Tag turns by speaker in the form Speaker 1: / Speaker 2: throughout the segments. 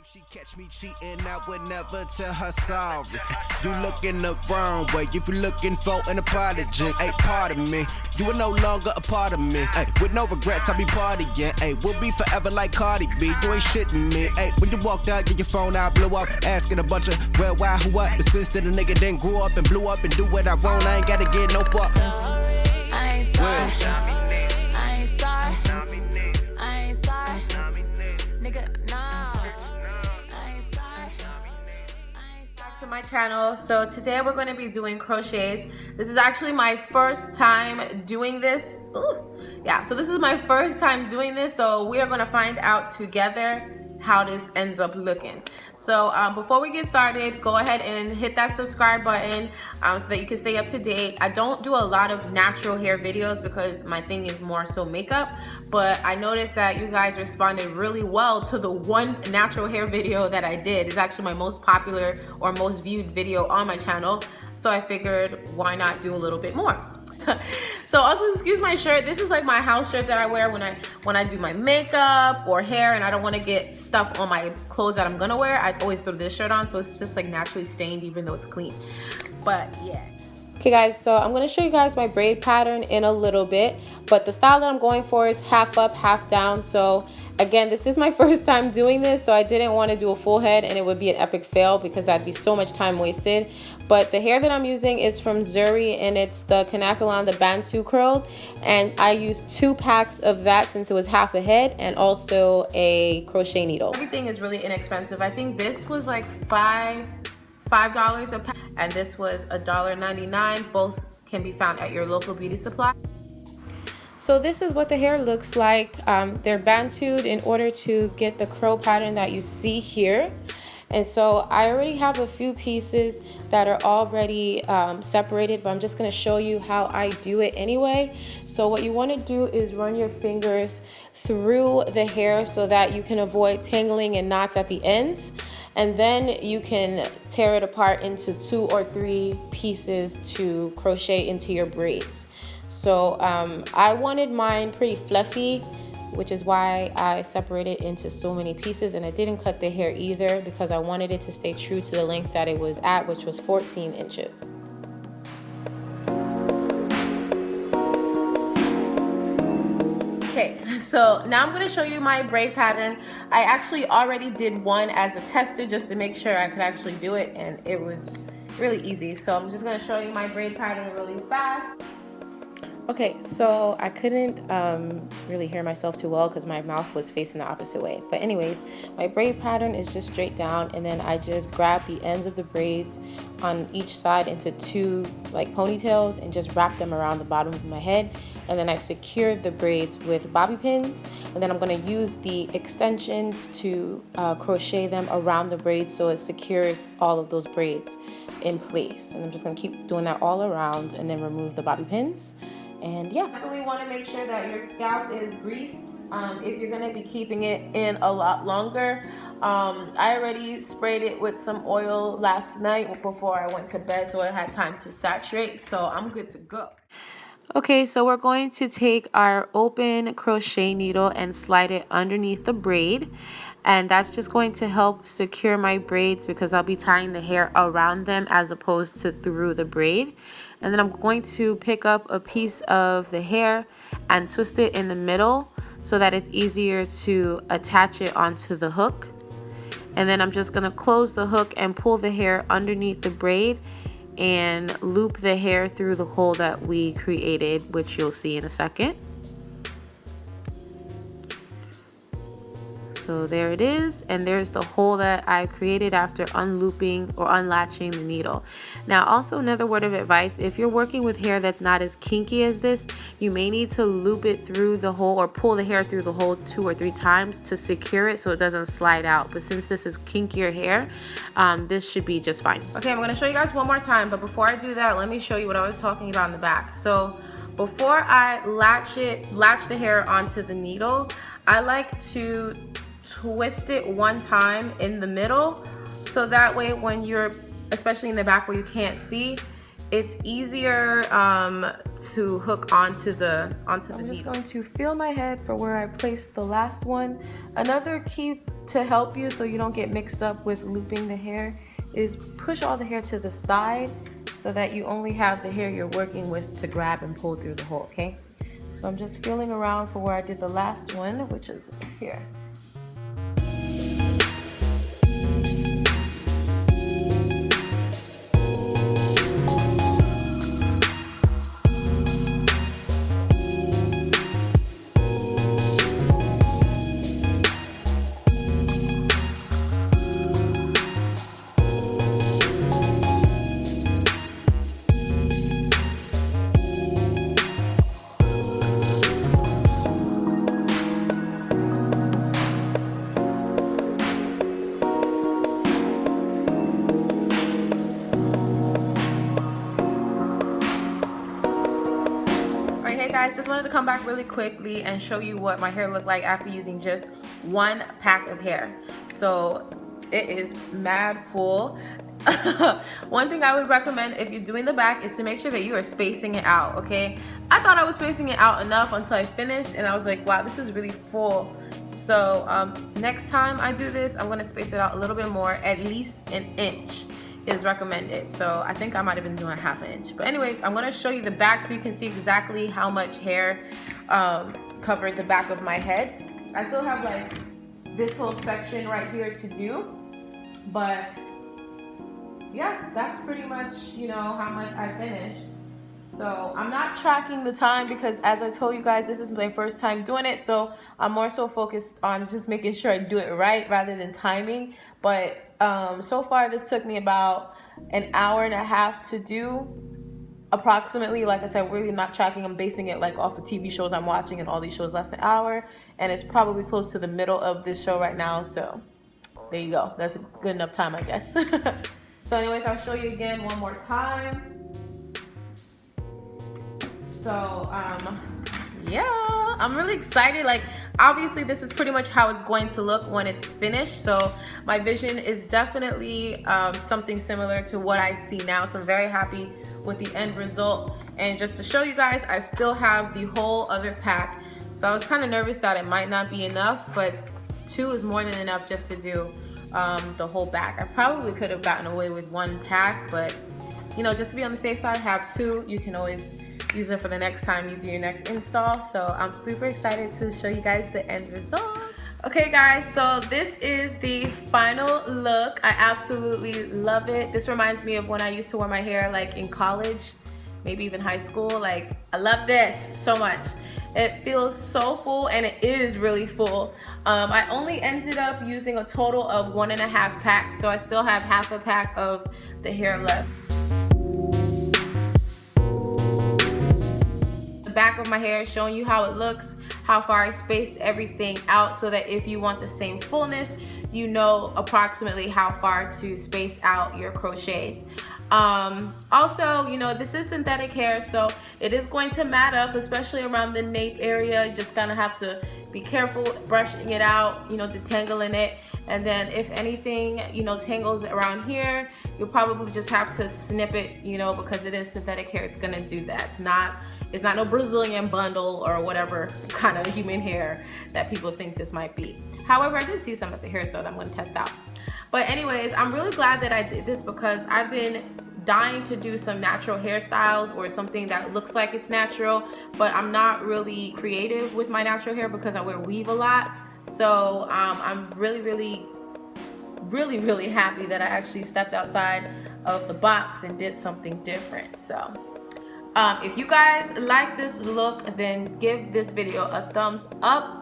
Speaker 1: If she catch me cheating, I would never tell her sorry. You looking the wrong way. If you looking for an apology, hey, pardon me. You are no longer a part of me. Hey, with no regrets, I be partying. Hey, we'll be forever like Cardi B. You ain't shitting me. Hey, when you walked out, get your phone out, blew up, asking a bunch of where, why, who, what. But since then, a nigga then grew up and blew up and do what I want, I ain't gotta get no fuck.
Speaker 2: I ain't sorry. To my channel. So today we're going to be doing crochets. This is actually my first time doing this. Ooh. Yeah, so this is my first time doing this, so we are going to find out together how this ends up looking. So before we get started, go ahead and hit that subscribe button so that you can stay up to date. I don't do a lot of natural hair videos because my thing is more so makeup, but I noticed that you guys responded really well to the one natural hair video that I did. It's actually my most popular or most viewed video on my channel, so I figured why not do a little bit more. So also excuse my shirt. This is like my house shirt that I wear when I do my makeup or hair and I don't want to get stuff on my clothes that I'm gonna wear. I always throw this shirt on, so it's just like naturally stained even though it's clean. But yeah. Okay guys, so I'm going to show you guys my braid pattern in a little bit, but the style that I'm going for is half up, half down. So again, this is my first time doing this, so I didn't want to do a full head and it would be an epic fail because that'd be so much time wasted. But the hair that I'm using is from Zuri and it's the Kanekalon, the Bantu curled, and I used 2 packs of that since it was half a head, and also a crochet needle. Everything is really inexpensive. I think this was like $5 a pack, and this was $1.99. Both can be found at your local beauty supply. So this is what the hair looks like. They're bantued in order to get the curl pattern that you see here. And so I already have a few pieces that are already separated, but I'm just gonna show you how I do it anyway. So what you wanna do is run your fingers through the hair so that you can avoid tangling and knots at the ends. And then you can tear it apart into 2 or 3 pieces to crochet into your braids. So I wanted mine pretty fluffy, which is why I separated into so many pieces, and I didn't cut the hair either because I wanted it to stay true to the length that it was at, which was 14 inches. Okay, so now I'm going to show you my braid pattern. I actually already did one as a tester just to make sure I could actually do it, and it was really easy. So I'm just going to show you my braid pattern really fast. Okay, so I couldn't really hear myself too well because my mouth was facing the opposite way. But anyways, my braid pattern is just straight down, and then I just grab the ends of the braids on each side into 2 like ponytails and just wrap them around the bottom of my head. And then I secured the braids with bobby pins, and then I'm going to use the extensions to crochet them around the braids so it secures all of those braids in place. And I'm just going to keep doing that all around and then remove the bobby pins. And yeah, definitely want to make sure that your scalp is greased if you're going to be keeping it in a lot longer. I already sprayed it with some oil last night before I went to bed, so it had time to saturate, so I'm good to go. Okay, so we're going to take our open crochet needle and slide it underneath the braid, and that's just going to help secure my braids because I'll be tying the hair around them as opposed to through the braid. And then I'm going to pick up a piece of the hair and twist it in the middle so that it's easier to attach it onto the hook. And then I'm just going to close the hook and pull the hair underneath the braid and loop the hair through the hole that we created, which you'll see in a second. So there it is, and there's the hole that I created after unlooping or unlatching the needle. Now also another word of advice, if you're working with hair that's not as kinky as this, you may need to loop it through the hole or pull the hair through the hole 2 or 3 times to secure it so it doesn't slide out. But since this is kinkier hair, this should be just fine. Okay, I'm going to show you guys one more time, but before I do that, let me show you what I was talking about in the back. So before I latch the hair onto the needle, I like to twist it one time in the middle so that way when you're, especially in the back where you can't see, it's easier to hook onto the needle. I'm just going to feel my head for where I placed the last one. Another key to help you so you don't get mixed up with looping the hair is push all the hair to the side so that you only have the hair you're working with to grab and pull through the hole, okay? So I'm just feeling around for where I did the last one, which is here. Hey guys, just wanted to come back really quickly and show you what my hair looked like after using just one pack of hair. So it is mad full. One thing I would recommend if you're doing the back is to make sure that you are spacing it out, okay? I thought I was spacing it out enough until I finished and I was like, wow, this is really full. So next time I do this, I'm gonna space it out a little bit more, at least an inch is recommended. So I think I might have been doing ½ inch. But anyways, I'm gonna show you the back so you can see exactly how much hair covered the back of my head. I still have like this whole section right here to do, but yeah, that's pretty much, you know, how much I finished. So I'm not tracking the time because, as I told you guys, this is my first time doing it, so I'm more so focused on just making sure I do it right rather than timing. But so far this took me about an hour and a half to do, approximately. Like I said, really not tracking. I'm basing it like off the TV shows I'm watching, and all these shows last an hour, and it's probably close to the middle of this show right now. So there you go. That's a good enough time, I guess. So anyways, I'll show you again one more time. So yeah, I'm really excited. Like, obviously this is pretty much how it's going to look when it's finished. So my vision is definitely something similar to what I see now. So I'm very happy with the end result. And just to show you guys, I still have the whole other pack. So I was kind of nervous that it might not be enough, but 2 is more than enough just to do the whole back. I probably could have gotten away with 1 pack, but you know, just to be on the safe side, have 2. You can always use it for the next time you do your next install. So I'm super excited to show you guys the end result. Okay guys, so this is the final look. I absolutely love it. This reminds me of when I used to wear my hair like in college, maybe even high school. Like, I love this so much. It feels so full, and it is really full. I only ended up using a total of 1.5 packs, so I still have ½ a pack of the hair left. Back of my hair, showing you how it looks, how far I spaced everything out, so that if you want the same fullness, you know approximately how far to space out your crochets. Also, you know, this is synthetic hair, so it is going to mat up, especially around the nape area. You just gonna have to be careful brushing it out, you know, detangling it. And then if anything, you know, tangles around here, you'll probably just have to snip it, you know, because it is synthetic hair. It's gonna do that. It's not no Brazilian bundle or whatever kind of human hair that people think this might be. However, I did see some of the hair, so that I'm gonna test out. But anyways, I'm really glad that I did this because I've been dying to do some natural hairstyles or something that looks like it's natural, but I'm not really creative with my natural hair because I wear weave a lot. So I'm really happy that I actually stepped outside of the box and did something different. So if you guys like this look, then give this video a thumbs up.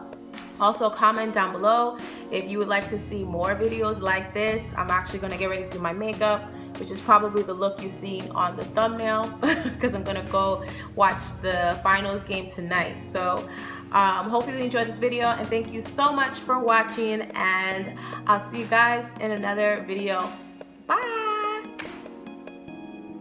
Speaker 2: Also comment down below if you would like to see more videos like this. I'm actually going to get ready to do my makeup, which is probably the look you see on the thumbnail because I'm going to go watch the finals game tonight. So hopefully you enjoyed this video, and thank you so much for watching, and I'll see you guys in another video.